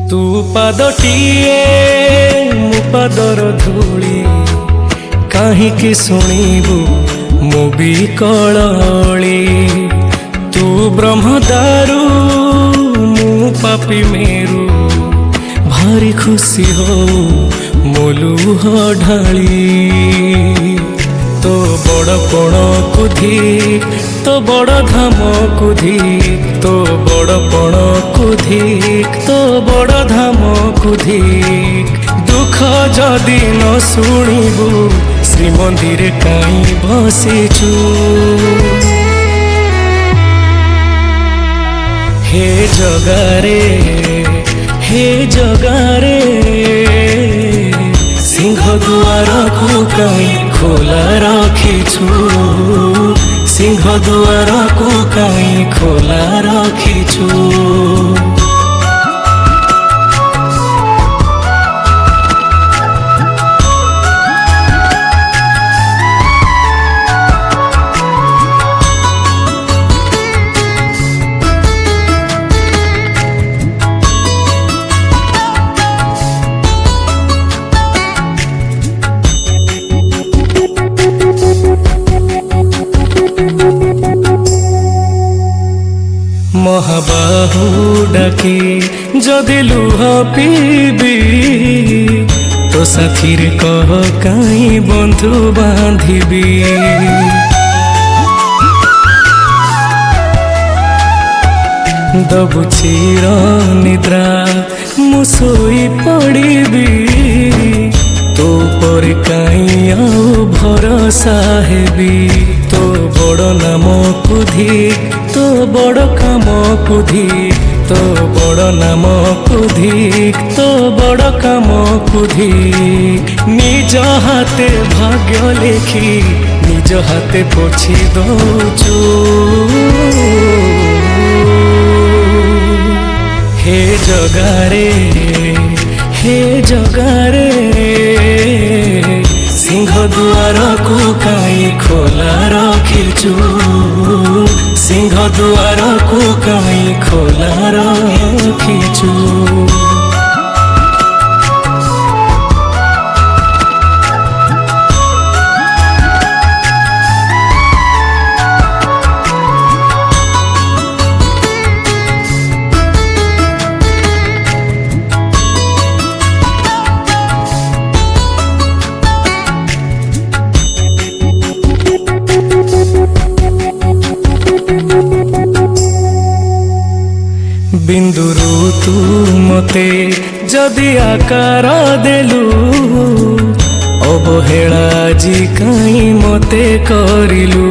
तू पादटिए मो पादर धूली काहींकि शुणिबु मो बिकली। तू ब्रह्मदारू मु पापी मेरू भारी खुशी हो मो लुह ढाली। तो बड़पण कुधी तो बड़ धाम कुधी तो बड़पण कुधिक तो बड़ धाम कुधिक। दुख जदि न शुणिबु श्रीमंदिर काई बसिचु। हे जगारे सिंह दुआर को काई खोला रखिछु। सिंह दुआर को काई खोला रखिछु। महाबाहु डाकी जदि लुह पीबी तो साथीर कह काई बंधु बांधिबी। दबु चिर निद्रा मु सोई पड़िबी। तो पर काई आउ भरोसा हेबी। तो बड़ नाम कुधिक तो बड़ काम कुधिक तो बड़ नाम कुधिक तो बड़ काम कुधिक। निज हाथे भाग्य लेखी निज हाथे पोछि दौचु। हे जगारे सिंह दुआर को काई खोला रखिछु। सिंह दुआर को काई खोला रखिछु। बिंदुरु तू मते जदि आकार देलु अवहेला जी काई मते करिलु।